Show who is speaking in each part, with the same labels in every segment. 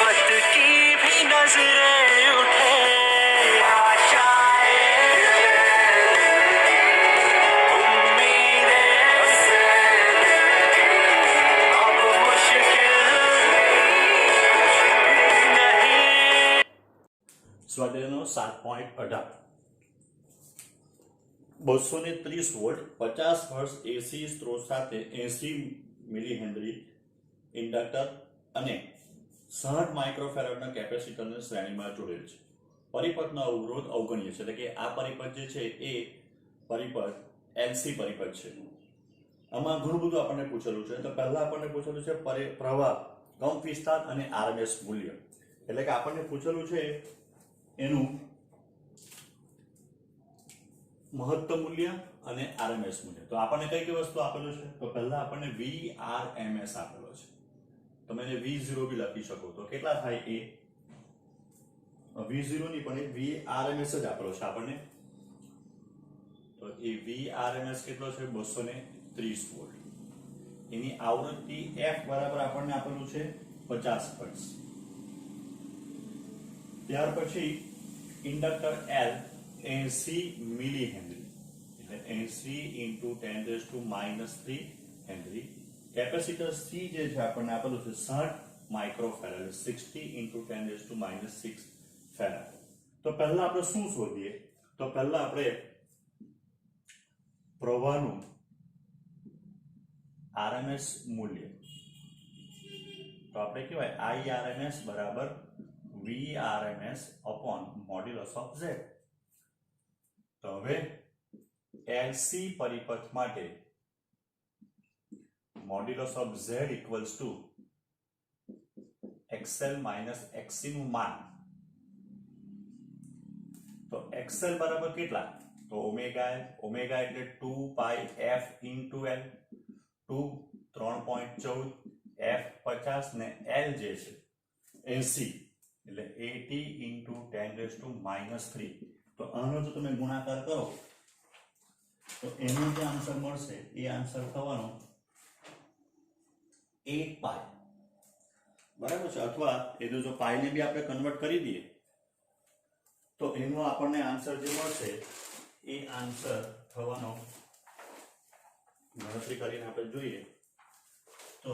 Speaker 1: मोहब्बत की भी नजरें उठे आशाएं उम्मीदें अब मुश्किल नहीं।
Speaker 2: સ્વાધ્યાયનો 7.18 230 વોલ્ટ 50 હર્ટ્ઝ એસી સ્ત્રોત સાથે 80 મિલી હેનરી ઇન્ડક્ટર અને 60 માઇક્રોફેરાડના કેપેસિટરને શ્રેણીમાં જોડેલ છે. પરિપથનો અવરોધ અવગણ્ય છે, એટલે કે આ પરિપથ જે છે એ પરિપથ એલસી પરિપથ છે. આમાં ઘણું બધું આપણને પૂછેલું છે. તો પહેલા આપણને પૂછેલું છે પ્રવાહ, કંપ વિસ્તાર અને આરએમએસ મૂલ્ય. એટલે કે આપણને પૂછેલું છે એનું મહત્તમ મૂલ્ય અને આરએમએસ મૂલ્ય. તો આપણને કઈ કઈ વસ્તુ આપેલું છે? તો પહેલા આપણને વીઆરએમએસ આપેલો છે. તમે એને V0 બી લખી શકો. તો કેટલા થાય? એ V0 ની પણ વીઆરએમએસ જ આપેલો છે આપણને. તો એ વીઆરએમએસ કેટલો છે? 230 વોલ્ટ. એની આવૃત્તિ f બરાબર આપણને આપેલું છે 50 હર્ટ્ઝ. ત્યાર પછી ઇન્ડક્ટર L 80 મિલી હેનરી, એટલે 80 × 10⁻³ હેનરી. કેપેસિટર C જે છે આપણને આપેલું છે 60 માઇક્રોફેરાડ, 60 × 10⁻6 ફેરાડ. તો પહેલા આપણે શું શોધીએ? તો પહેલા આપણે પ્રવાહનું આરએમએસ મૂલ્ય. તો આપણે કહેવાય IRMS બરાબર VRMS upon modulus of Z. તો હવે LC પરિપથ માટે modulus of Z equals to XL minus XC નું માન. તો XL બરાબર કેટલા? તો ઓમેગા એટલે 2πf into L, 2 3.14 f 50 ને L જે છે 80 એટલે 80 × 10⁻³ તો આનો જો તમે ગુણાકાર કરો તો એનો જે આન્સર મળશે એ આન્સર થવાનો 8π. બરાબર છે? અથવા એનો જો પાઈ ને બી આપણે કન્વર્ટ કરી દઈએ તો એનો આપણને આન્સર જે મળશે એ આન્સર થવાનો, ગણતરી કરીને આપણે જોઈએ તો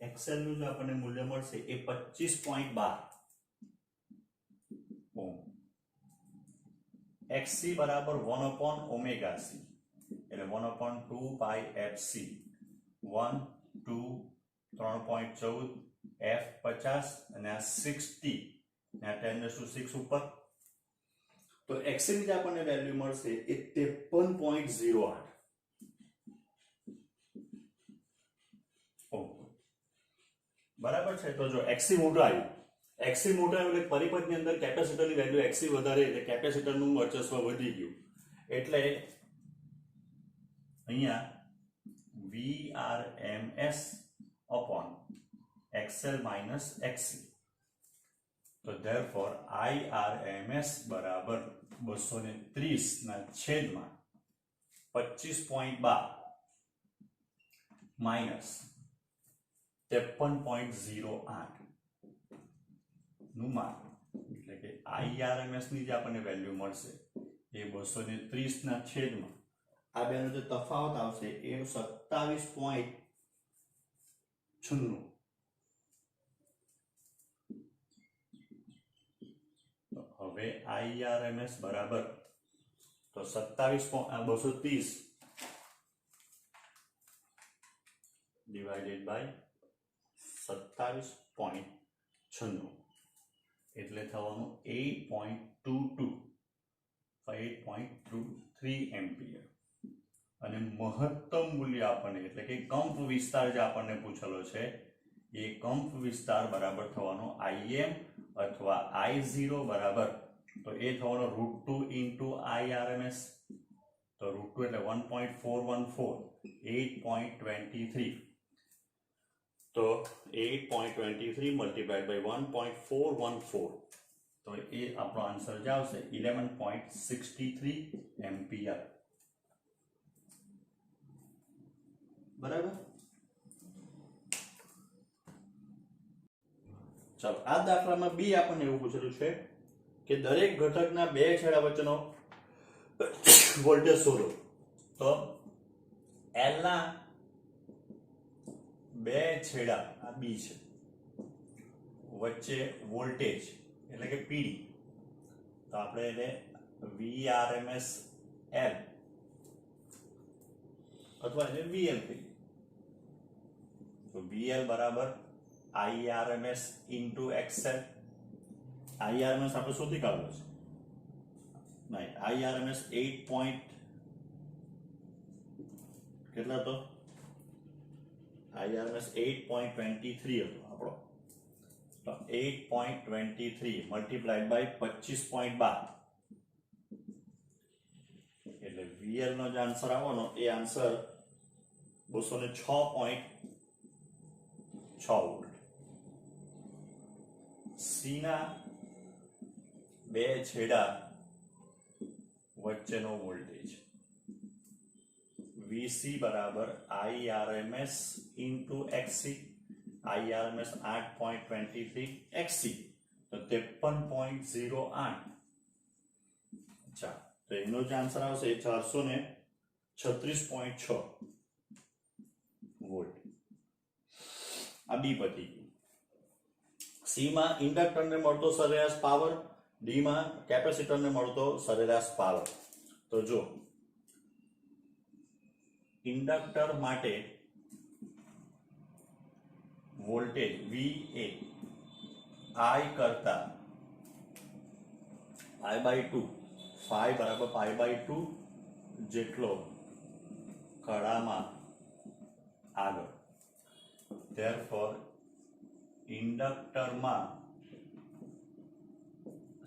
Speaker 2: XL નું જો આપણને મૂલ્ય મળશે એ 25.12 ઓહમ. XC બરાબર 1/ωc, એટલે 1/2πfc. 1 2 3.14 f 50 અને આ 60 ને આ 10⁻6 ઉપર. તો XC ની જે આપણને વેલ્યુ મળશે એ 53.08 બરાબર છે? તો જો XC મોટું આવ્યું, XC મોટું આવ્યું એટલે પરિપથની અંદર કેપેસિટરની વેલ્યુ XC વધારે એટલે કેપેસિટરનું વર્ચસ્વ વધી ગયું. એટલે અહીંયા VRMS upon XL minus XC. તો therefore IRMS બરાબર 230 ના છેદમાં 25.12 માઇનસ 53.08 નું માન. એટલે કે IRMS ની જે આપણને વેલ્યુ મળશે એ 230 ના છેદમાં આ બેનો જે તફાવત આવશે એ 27.96. હવે IRMS બરાબર તો 230 ડિવાઇડેડ બાય 27.96 એટલે થવાનું 8.23 એમ્પિયર. અને મહત્તમ મૂલ્ય આપણને એટલે કે કંપ વિસ્તાર જે આપણને પૂછેલો છે એ કંપ વિસ્તાર બરાબર થવાનો IM અથવા I0 બરાબર તો એ થવાનો √2 × IRMS. તો √2 એટલે 1.414, 8.23. તો 8.23 મલ્ટીપ્લાઈડ બાય 1.414 તો એ આપણો આન્સર જે આવશે 11.63 એમ્પિયર. બરાબર. ચાલો આ દાખલામાં બી આપણને એવું પૂછેલું છે કે દરેક ઘટકના બે છેડા વચ્ચેનો વોલ્ટેજ શોધો. તો L ના બે છેડા આ બી છે વચ્ચે વોલ્ટેજ એટલે કે પીડી, તો આપણે એને VRMS L અથવા એને VL કહીએ. તો VL બરાબર IRMS into XL. IRMS આપણે શોધી કાઢવું છે. નહીં, IRMS 8 point કેટલા હતો? IRMS 8.23 હતો આપણો. તો 8.23 મલ્ટીપ્લાઈડ બાય 25.12 એટલે VL નો જે આન્સર આવવાનો એ આન્સર 206.6 વોલ્ટ. સી ના બે છેડા વચ્ચેનો વોલ્ટેજ VC બરાબર IRMS into XC. IRMS 8.23 XC તો 53.08. અચ્છા, તો એનો જે આન્સર આવશે એ 436.6 વોલ્ટ. આ બી પતી ગયું. સી માં ઇન્ડક્ટરને મળતો સરેરાશ પાવર, ડી માં કેપેસિટરને મળતો સરેરાશ પાવર. તો જો ઇન્ડક્ટર માટે વોલ્ટેજ VA I કરતા π/2 phi બરાબર π/2 જેટલો કળામાં આગળ. therefore ઇન્ડક્ટરમાં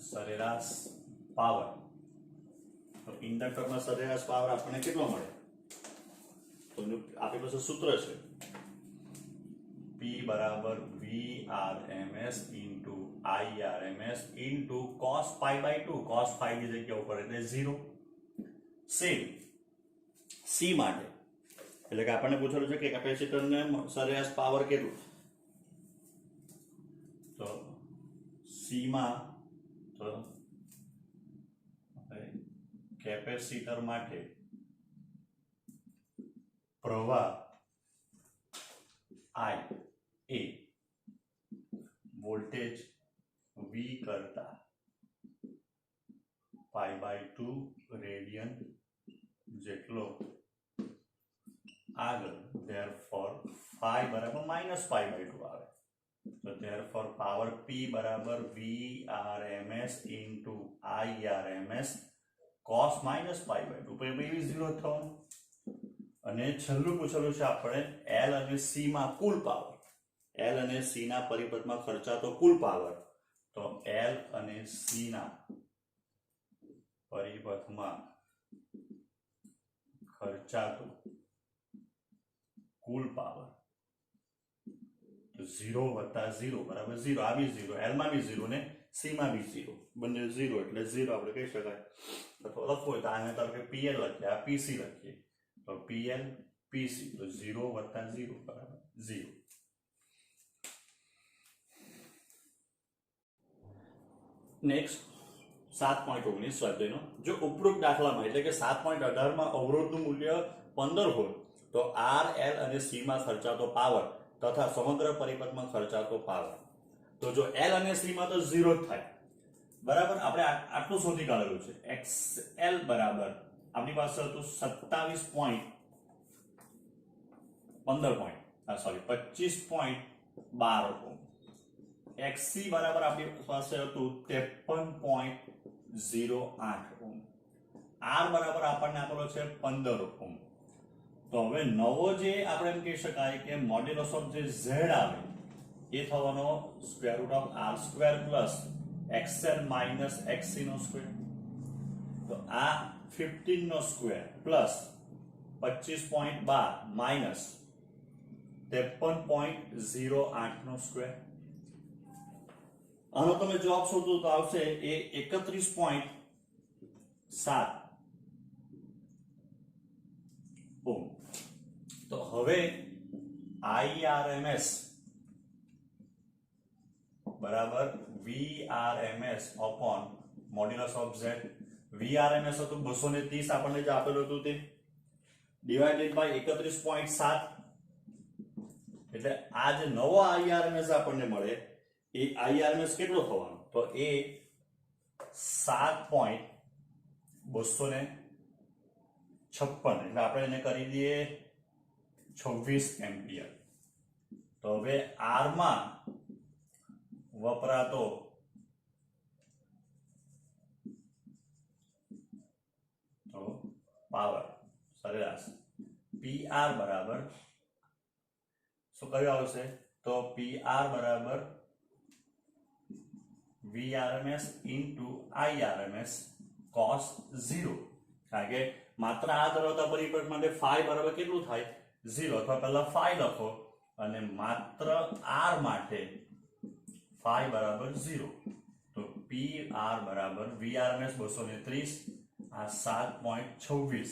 Speaker 2: સરેરાશ પાવર, તો ઇન્ડક્ટરમાં સરેરાશ પાવર આપણને કેટલો મળે? તો આપણી પાસે સૂત્ર છે P બરાબર VRMS into IRMS into cos π/2. cos phi ની જગ્યા ઉપર એટલે 0. સેમ C માટે એટલે કે આપણને પૂછેલું છે કે કેપેસિટરને સરેરાશ પાવર કેટલું. તો C માં તો કેપેસિટર માટે પ્રવાહ I એ વોલ્ટેજ V કરતા π/2 રેડિયન જેટલો આગળ. therefore phi બરાબર -π/2 આવે. તો therefore પાવર P બરાબર VRMS into IRMS cos -π/2 તો એ બી 0 થવાનું. અને છેલ્લું પૂછેલું છે આપણે L અને C માં કુલ પાવર. L અને C ના પરિપથમાં ખર્ચાતો કુલ પાવર. તો L અને C ના પરિપથમાં ખર્ચાતો કુલ પાવર 0 વત્તા 0 બરાબર 0. આ બી 0, L માં બી 0 ને C માં બી 0, બંને 0 એટલે 0 આપણે કહી શકાય. અથવા લખવું હોય તો આને ધારો કે PL લખીએ, આ PC લખીએ. તો PL PC તો 0 વત્તા 0 બરાબર 0. નેક્સ્ટ 7.19 સ્વાધ્યાયનો. જો ઉપરોક્ત દાખલામાં એટલે કે 7.18 માં અવરોધનું મૂલ્ય 15 હોય તો R, L અને C માં ખર્ચાતો પાવર તથા સમગ્ર પરિપથમાં ખર્ચાતો પાવર. તો જો L અને C માં તો 0 જ થાય બરાબર. આપણે આટલું શોધી કાઢેલું છે. XL બરાબર આપણી પાસે હતું 25.12 ઓહ્મ. XC બરાબર આપણી પાસે હતું 53.08 ઓહ્મ. R બરાબર આપણને આપેલો છે 15 ઓહ્મ. તો હવે નવો જે આપણે એમ કહી શકાય કે મોડ્યુલસ ઓફ જે Z આવે એ થવાનો √R² XL XC નો સ્ક્વેર. તો આ 15 નો સ્ક્વેર પ્લસ 25.12 માઇનસ 53.08 નો સ્ક્વેર. આનો તમે જવાબ શોધો તો આવશે એ 31.7 ઓહ્મ. તો તો હવે IRMS બરાબર VRMS upon modulus of Z. VRMS હતું 230 આપણને જે આપેલું હતું તે ડિવાઇડેડ બાય 31.7, એટલે આ જે નવો IRMS આપણને મળે એ IRMS કેટલો થવાનો? તો એ 7.256, એટલે આપણે એને કરી દઈએ 26 એમ્પિયર. તો હવે R માં વપરાતો તો પાવર સરેરાશ PR બરાબર શું કયું આવશે? તો PR બરાબર VRMS into IRMS cos 0. કારણ કે માત્ર આ ધરાવતા પરિબળ માટે phi બરાબર કેટલું થાય? 0. અથવા પહેલા phi લખો અને માત્ર R માટે phi બરાબર 0. તો PR બરાબર VRMS 230, આ 7.26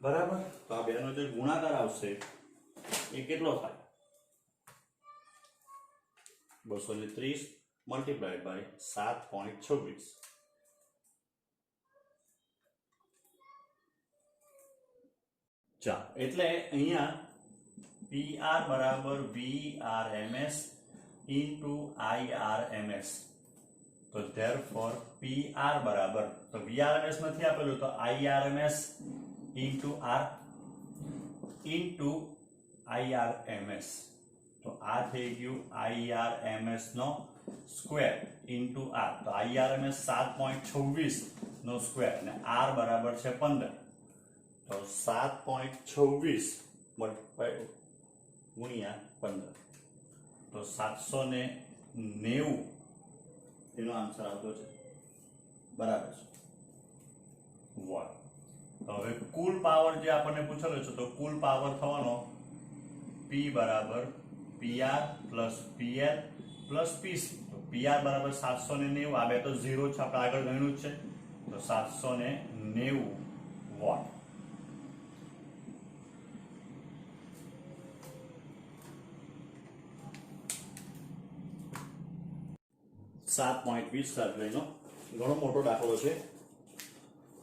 Speaker 2: બરાબર. તો આ બેનો જે ગુણાકાર આવશે એ કેટલો થાય? 230 મલ્ટીપ્લાઈડ બાય 7.26. ચાલો, એટલે અહીંયા PR બરાબર VRMS into IRMS. તો therefore PR બરાબર, તો VRMS નથી આપેલું તો IRMS into R into IRMS. તો આ થઈ ગયું IRMS નો સ્ક્વેર into R. તો IRMS 7.26 નો સ્ક્વેર અને R બરાબર છે 15. તો 7.26 મલ્ટીપ્લાય ગુણ્યા 15, તો 790 એનો આન્સર આવતો છે. બરાબર છે વોટ. તો હવે કુલ પાવર જે આપણને પૂછેલો છે, તો કુલ પાવર થવાનો P બરાબર PR plus PL plus PC. તો PR બરાબર 790, આ બે તો 0 છે, આપણે આગળ ગણ્યું જ છે, તો 790 વોટ. નો ઘણો મોટો દાખલો છે.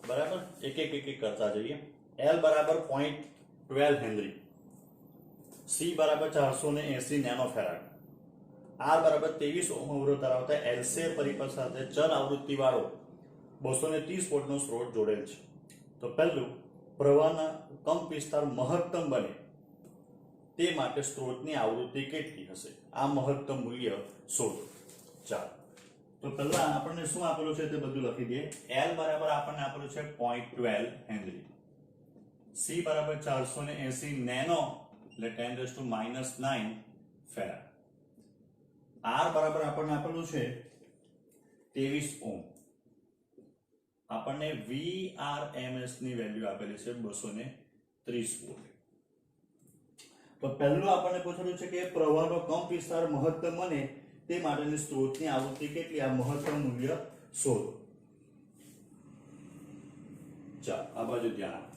Speaker 2: બરાબર, એક કરતા જઈએ. L બરાબર 0.12 હેનરી, C બરાબર 480 નેનોફેરાડ, R બરાબર 23 ઓહ્મ અવરોધ ધરાવતા એલસીએ પરિપથ સાથે ચલ આવૃત્તિ વાળો 230 વોલ્ટનો સ્ત્રોત જોડેલ છે. તો પહેલું, પ્રવાહના કંપ વિસ્તાર મહત્તમ બને તે માટે સ્ત્રોતની આવૃત્તિ કેટલી હશે? આ મહત્તમ મૂલ્ય શોધો. ચાલો, તો પહેલા આપણને શું આપેલું છે તે બધું લખી દઈએ. L બરાબર આપણને આપેલું છે 0.12 હેનરી, C બરાબર 480 નેનો એટલે 10⁻⁹ ફેરાડ, R બરાબર આપણને આપેલું છે 23 ઓહ્મ. આપણને VRMS ની વેલ્યુ આપેલી છે 230 વોલ્ટ. તો પહેલું આપણને પૂછેલું છે કે પ્રવાહનો કંપ વિસ્તાર મહત્તમ બને તે માટેની સ્ત્રોતની આવૃત્તિ કેટલી? આ મહત્તમ મૂલ્ય શોધો. ચાલો, આ બાજુ ધ્યાન આપો.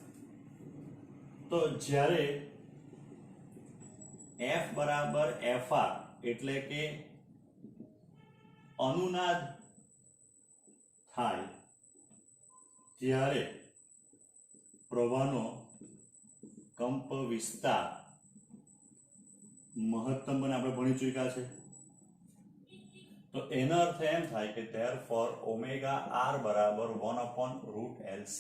Speaker 2: તો જ્યારે F બરાબર FR એટલે કે અનુનાદ થાય ત્યારે પ્રવાહનો કંપ વિસ્તાર મહત્તમ બને, આપણે ભણી ચૂક્યા છે. તો એનો અર્થ એમ થાય કે therefore ઓમેગા R બરાબર 1/√LC,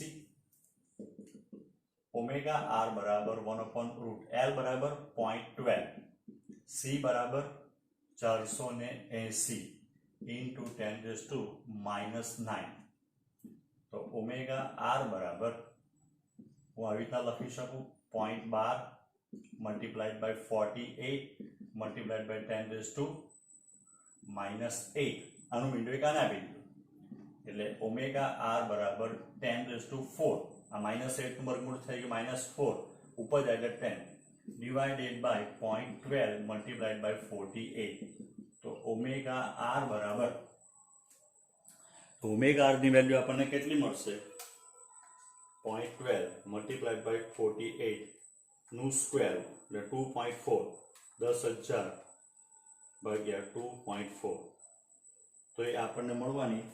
Speaker 2: ઓમેગા R બરાબર 1/√L બરાબર 0.12, C બરાબર 480 into 10⁻⁹. તો ઓમેગા R બરાબર હું આવી રીતના લખી શકું 0.12 મલ્ટીપ્લાઈડ બાય 48 મલ્ટીપ્લાઈડ બાય 10⁻⁸. આનું મીંડું કાને આપી દીધું એટલે ઓમેગા R બરાબર 10⁴. આ -8 નું વર્ગમૂળ થઈ ગયું -4, ઉપર જાય એટલે 10 ડિવાઇડેડ બાય 0.12 મલ્ટીપ્લાઈડ બાય 48. તો ઓમેગા R બરાબર, તો ઓમેગા R ની વેલ્યુ આપણને કેટલી મળશે? 0.12 મલ્ટીપ્લાઈડ બાય 48 નું સ્ક્વેર એટલે 2.4 10,000 ભાગ્યા 2.4 તો એ આપણને મળવાની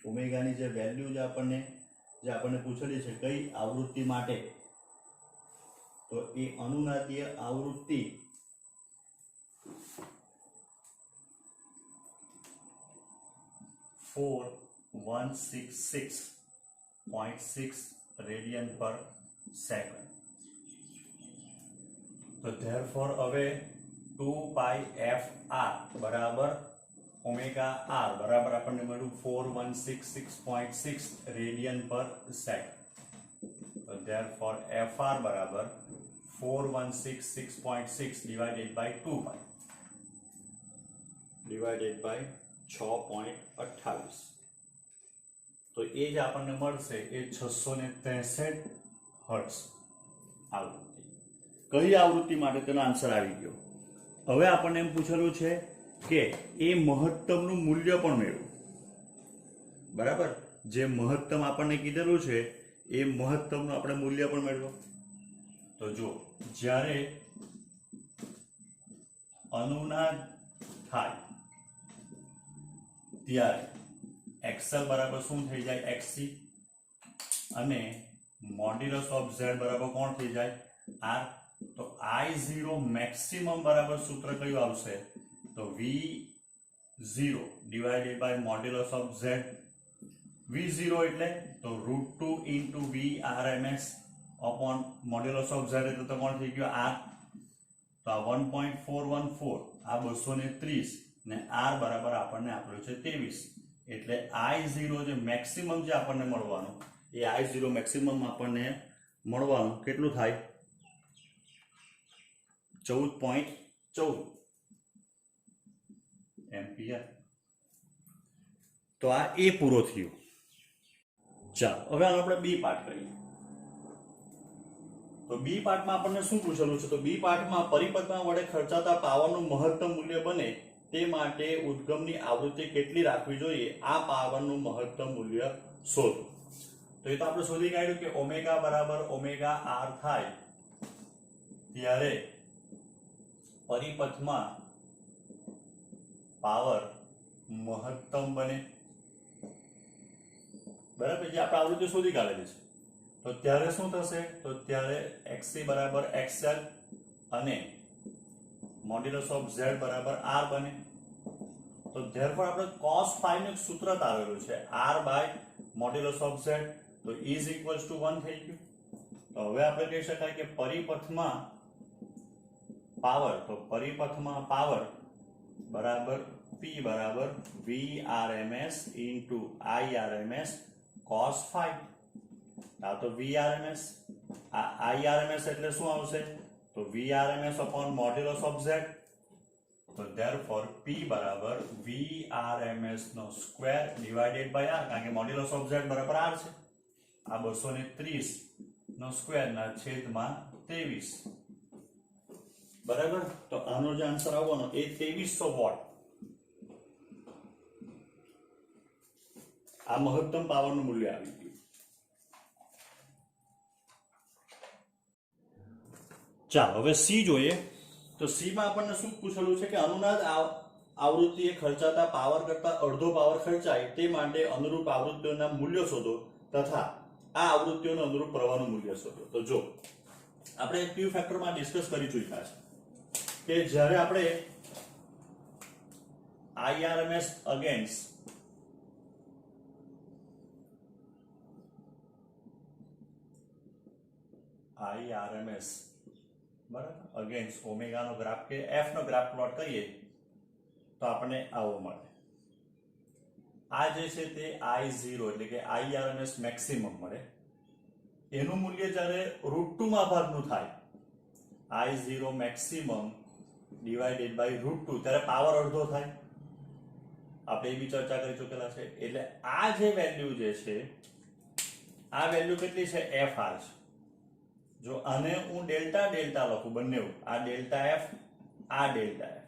Speaker 2: ઓમેગાની જે વેલ્યુ જે આપણને પૂછેલી છે કઈ આવૃત્તિ માટે તો એ અનુનાદીય આવૃત્તિ 4166.6 રેડિયન પર સેકન્ડ. તો ધેરફોર હવે 2πfr બરાબર ઓમેગા આર બરાબર આપણને મળ્યું 4166.6 રેડિયન પર સેકન્ડ. તો ધેરફોર fr બરાબર 4166.6 ડિવાઇડેડ બાય 2π ડિવાઇડેડ બાય 6.28. તો એ જ આપણને મળશે એ 663 હર્ટ્ઝ આવૃત્તિ. કઈ આવૃત્તિ માટે તેનો આન્સર આવી ગયો. હવે આપણને એમ પૂછેલું છે કે એ મહત્તમનું મૂલ્ય પણ મેળવો. બરાબર, જે મહત્તમ આપણને કીધેલું છે એ મહત્તમનું આપણે મૂલ્ય પણ મેળવો. તો જો જ્યારે અનુનાદ થાય ત્યારે XL બરાબર શું થઈ જાય XC અને મોડ્યુલસ ઓફ Z બરાબર કોણ થઈ જાય R. તો I0 મેક્સિમમ બરાબર સૂત્ર કયું આવશે તો V0 divided by modulus of Z. V0 એટલે તો √2 into VRMS upon modulus of Z એટલે તો કોણ થઈ ગયો R. તો આ 1.414 આ 230 ને R બરાબર આપણને આપેલું છે 23. એટલે I0 જે મેક્સિમમ જે આપણને મળવાનું એ I0 મેક્સિમમ આપણને મળવાનું કેટલું થાય 14.14 એમ્પિયર. તો આ એ પૂરો થયો. ચાલો હવે આપણે બી પાર્ટ કરીએ. તો બી પાર્ટમાં આપણને શું પૂછેલું છે તો બી પાર્ટમાં પરિપથમાં વડે ખર્ચાતા પાવરનું મહત્તમ મૂલ્ય બને તે માટે ઉદ્ગમની આવૃત્તિ કેટલી રાખવી જોઈએ આ પાવરનું મહત્તમ મૂલ્ય શોધો. તો એ તો આપણે શોધી કાઢ્યું કે ઓમેગા બરાબર ઓમેગા આર થાય ત્યારે પરિપથમાં પાવર મહત્તમ બને. બરાબર, જે આપણે આવૃત્તિ શોધી કાઢેલી છે. તો ત્યારે શું થશે તો ત્યારે XC બરાબર XL અને મોડ્યુલસ ઓફ Z બરાબર R બને. તો ધેરફોર આપણે cos phi નું એક સૂત્ર આવેલું છે R by modulus of Z તો ઇઝ ઇક્વલ્સ ટુ 1 થઈ ગયું. તો હવે આપણે કહી શકાય કે પરિપથમાં પાવર બરાબર P બરાબર VRMS into IRMS cos phi. આ તો VRMS આ IRMS એટલે શું આવશે તો VRMS upon modulus of Z. તો therefore P બરાબર VRMS નો સ્ક્વેર ડિવાઇડેડ બાય R કારણ કે modulus of Z બરાબર R છે. આ 230 નો સ્ક્વેર ના છેદમાં 23. બરાબર, તો આનો જે આન્સર આવવાનો એ 2300 વોટ. આ મહત્તમ પાવરનું મૂલ્ય આવી ગયું. ચાલો હવે સી જોઈએ. તો સી માં આપણને શું પૂછેલું છે કે અનુનાદ આવૃત્તિએ ખર્ચાતા પાવર કરતા અડધો પાવર ખર્ચાય તે માટે અનુરૂપ આવૃત્તિઓના મૂલ્યો શોધો તથા આ આવૃત્તિઓનું અનુરૂપ પ્રવાહનું મૂલ્ય શોધો. તો જો આપણે ક્યુ ફેક્ટરમાં ડિસ્કસ કરી ચૂક્યા છે કે જ્યારે આપણે IRMS અગેન્સ્ટ IRMS બરાબર અગેન્સ્ટ ઓમેગા નો ગ્રાફ કે F નો ગ્રાફ પ્લોટ કરીએ તો આપણને આવો મળે. આ જે છે તે I0 એટલે કે IRMS મેક્સિમમ મળે. એનું મૂલ્ય જ્યારે √2 માં ભાગનું થાય I0 મેક્સિમમ ડિવાઇડેડ બાય √2 ત્યારે પાવર અડધો થાય. આપણે એ બી ચર્ચા કરી ચૂકેલા છે. એટલે આ જે વેલ્યુ જે છે આ વેલ્યુ કેટલી છે FR છે. જો આને હું ડેલ્ટા ડેલ્ટા લખું બંને આ ડેલ્ટા F આ ડેલ્ટા F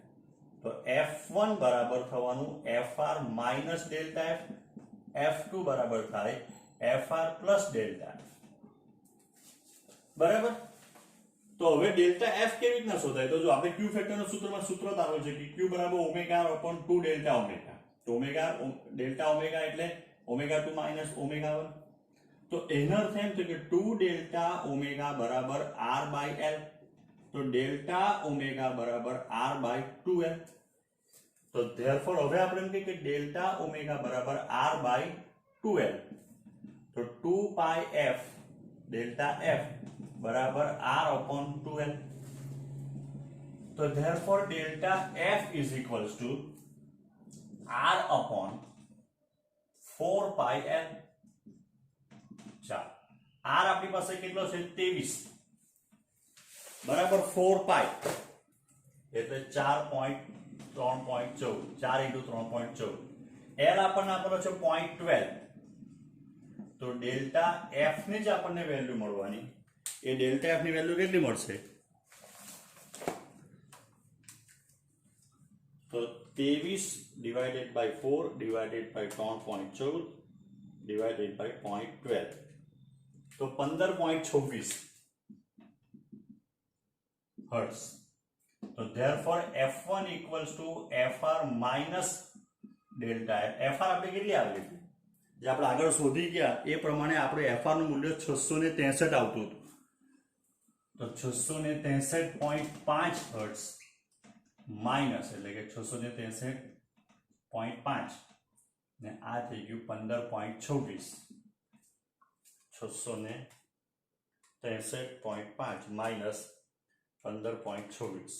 Speaker 2: તો F1 બરાબર થવાનું FR minus delta F. F2 બરાબર થાય FR પ્લસ ડેલ્ટા F. બરાબર, તો હવે ડેલ્ટા એફ કેવી રીતના શોધાય? તો જો આપણે ક્યુ ફેક્ટરના સૂત્રમાં સૂત્ર તારો છે કે ક્યુ બરાબર omega R upon 2 delta omega. તો ઓમેગા ડેલ્ટા ઓમેગા એટલે ઓમેગા 2 માઇનસ ઓમેગા 1. તો એનો અર્થ એમ છે કે 2 ડેલ્ટા ઓમેગા બરાબર r બાય l. તો ડેલ્ટા ઓમેગા બરાબર r બાય 2l. તો ધેરફોર હવે આપણે એમ કહીએ કે ડેલ્ટા ઓમેગા બરાબર r બાય 2l. તો 2 પાઈ f ડેલ્ટા f બરાબર r upon 2l. તો therefore delta f is equals to r upon 4 pi l. ચાલો r આપણી પાસે કેટલો છે 23 બરાબર 4 પાઈ એટલે 4.3.14 4 * 3.14. l આપણને આપેલો છે 0.12. તો ડેલ્ટા f ની જ આપણને વેલ્યુ મળવાની. એ ડેલ્ટા એફ ની વેલ્યુ કેટલી મળશે? તો 23 divided by 4 divided by 3.14 divided by 0.12. તો 15.26 હર્ટ્ઝ. તો therefore f1 equals to fr minus delta F. fr આપણે કેટલી આવી હતી જે આપણે આગળ શોધી ગયા એ પ્રમાણે આપણે fr નું મૂલ્ય 663 આવતું હતું. તો 663.5 હર્ટ્ઝ માઇનસ એટલે કે 663.5 ને આ થઈ ગયું 15.26. 663.5 માઇનસ 15.26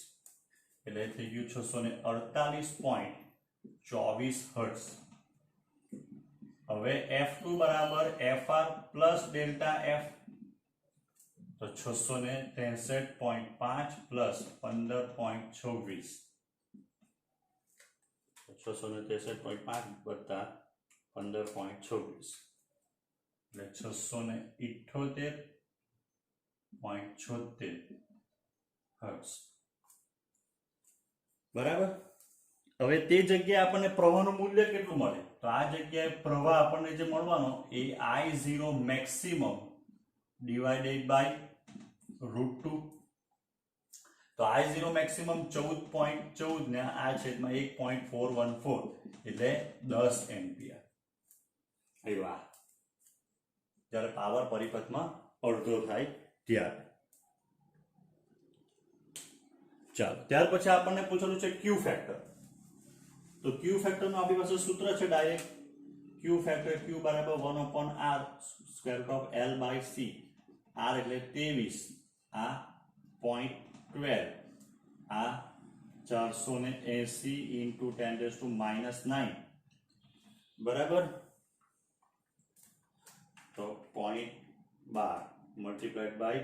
Speaker 2: એટલે થઈ ગયું 648.24 હર્ટ્ઝ. હવે f2 બરાબર fr પ્લસ ડેલ્ટા એફ. તો 663.5 પ્લસ 15.26 663.5 વત્તા 15.26 એટલે 678.76 હર્ટ્ઝ. બરાબર. હવે તે જગ્યાએ આપણને પ્રવાહનું મૂલ્ય કેટલું મળે? તો આ જગ્યાએ પ્રવાહ આપણને જે મળવાનો એ I0 મેક્સિમમ divided by √2. તો I0 મેક્સિમમ 14.14 ને આ છેદમાં 1.414 એટલે 10 એમ્પિયર. એ વાહ, જ્યારે પાવર પરિપથમાં અડધો થાય ત્યારે. ચાલો ત્યાર પછી આપણને પૂછેલું છે ક્યુ ફેક્ટર. તો ક્યુ ફેક્ટર નું આપણી પાસે સૂત્ર છે ડાયરેક્ટ. ક્યુ ફેક્ટર ક્યુ બરાબર 1/r square root of l by c. r એટલે 23, આ 0.12, આ 480 into 10⁻⁹ બરાબર. તો 0.12 multiplied by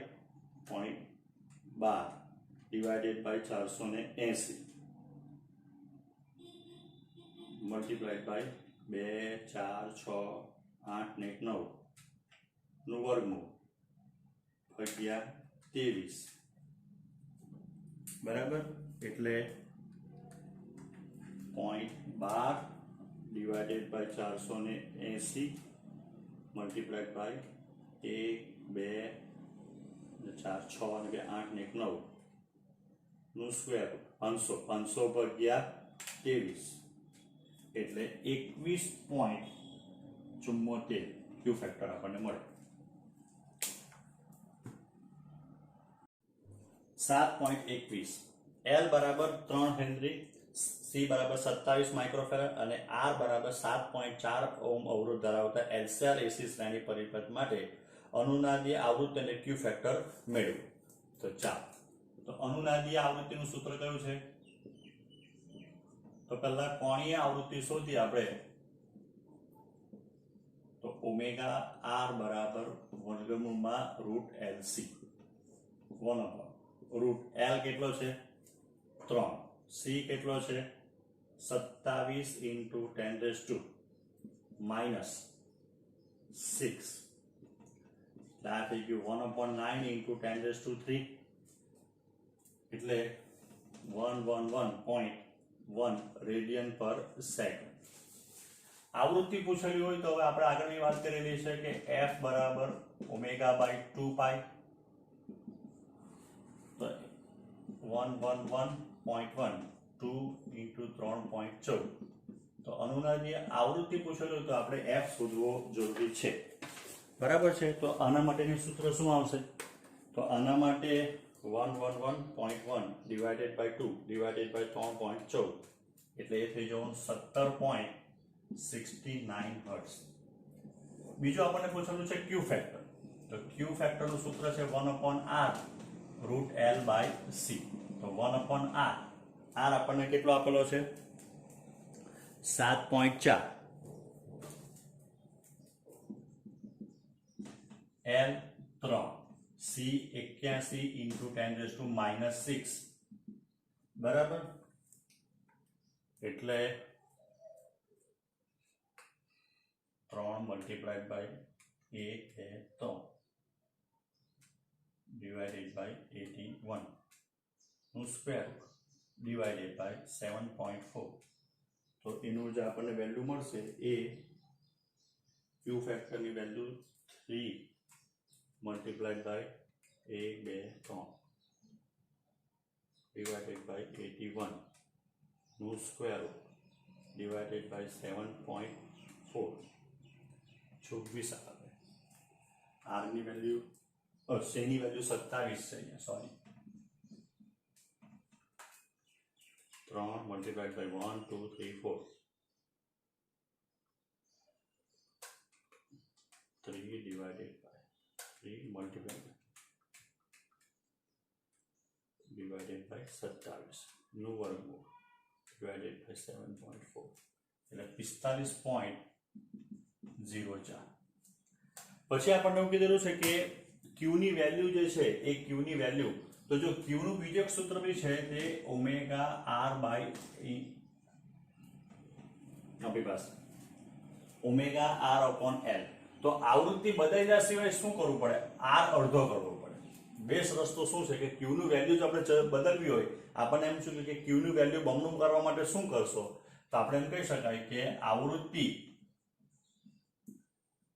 Speaker 2: 0.12 divided by 480 multiplied by 2, 4, 6, 8 ને 9 નું વર્ગમૂળ ભાગ્યા 23 બરાબર. એટલે 0.12 ડિવાઇડેડ બાય 480 મલ્ટીપ્લાઇડ બાય 1, 2, 4, 6 અને 8 ને 9 નું સ્ક્વેર 500 ભાગ્યા 23 એટલે 21.74 ક્યુ ફેક્ટર આપણને મળે. 7.21. L બરાબર 3 હેનરી, C બરાબર 27 માઇક્રોફેરાડ અને R બરાબર 7.4 ઓહ્મ અવરોધ ધરાવતા LCR AC શ્રેણી પરિપથ માટે અનુનાદીય આવૃત્તિ અને ક્યુ ફેક્ટર મેળવો. તો ચાલો, તો અનુનાદીય આવૃત્તિનું સૂત્ર કયું છે? તો પહેલા કોણીય આવૃત્તિ શોધી આપણે. તો ઓમેગા R બરાબર વર્ગમૂળમાં √LC 1/. √L કેટલો છે? 3. C કેટલો છે? 27 into 10⁻⁶. આ થઈ ગયું 1/9 into 10⁻³ એટલે 111.1 રેડિયન પર સેકન્ડ. આવૃત્તિ પૂછેલી હોય તો હવે આપણે આગળની વાત કરેલી છે કે f બરાબર ઓમેગા બાય 2 પાઈ. 111.1 2 into 3.14 તો અનુનાદીય આવૃત્તિ પૂછેલું તો આપણે f શોધવો જરૂરી છે બરાબર છે તો આના માટેનું સૂત્ર શું આવશે તો આના માટે 111.1 ડિવાઇડેડ બાય 2 ડિવાઇડેડ બાય 3.14 એટલે એ થઈ જવાનું 17.69 હર્ટ્ઝ બીજું આપણને પૂછેલું છે ક્યુ ફેક્ટર તો ક્યુ ફેક્ટરનું સૂત્ર છે 1/r route L by C તો 1/r r આપણને કેટલો આપેલો છે 7.4 L 3 C 81 into 10⁻⁻6 બરાબર એટલે 3 મલ્ટીપ્લાઈડ બાય 1 3 divided by 81 નું સ્ક્વેર divided by 7.4 તો એનું જે આપણને વેલ્યુ મળશે એ ક્યુ ફેક્ટરની value 3 multiplied by 1 2 3 divided by 81 નું સ્ક્વેર divided by 7.4 26 આવે r ની વેલ્યુ સેની વેલ્યુ 27 છે અહીંયા sorry 3 multiplied by 1 2 3 4 3 divided by 3 multiplied divided by 27 નું વર્ગમૂળ divided by 7.4 એટલે 45.04 પછી આપણને એવું કીધેલું છે કે ક્યુ ની વેલ્યુ જે છે એ ક્યુ ની વેલ્યુ તો જો ક્યુ નું બીજું એક સૂત્ર બી છે તે ઓમેગા આર બાય આપણી પાસે ઓમેગા આર અપોન એલ તો આવૃત્તિ બદલ્યા સિવાય શું કરવું પડે આર અડધો કરવો પડે બેસ્ટ રસ્તો શું છે કે ક્યુ નું વેલ્યુ જો આપણે બદલવી હોય આપણને એમ શું કે ક્યુ નું વેલ્યુ બમણું કરવા માટે શું કરશો તો આપણે એમ કહી શકાય કે આવૃત્તિ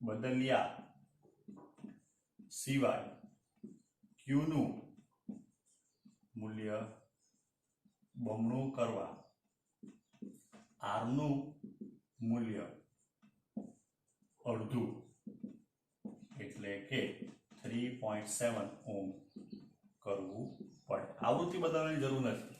Speaker 2: બદલ્યા સિવાય ક્યુ નું મૂલ્ય બમણું કરવા આર નું મૂલ્ય અડધું એટલે કે 3.7 ઓમ કરવું પડે આવૃત્તિ બદલવાની જરૂર નથી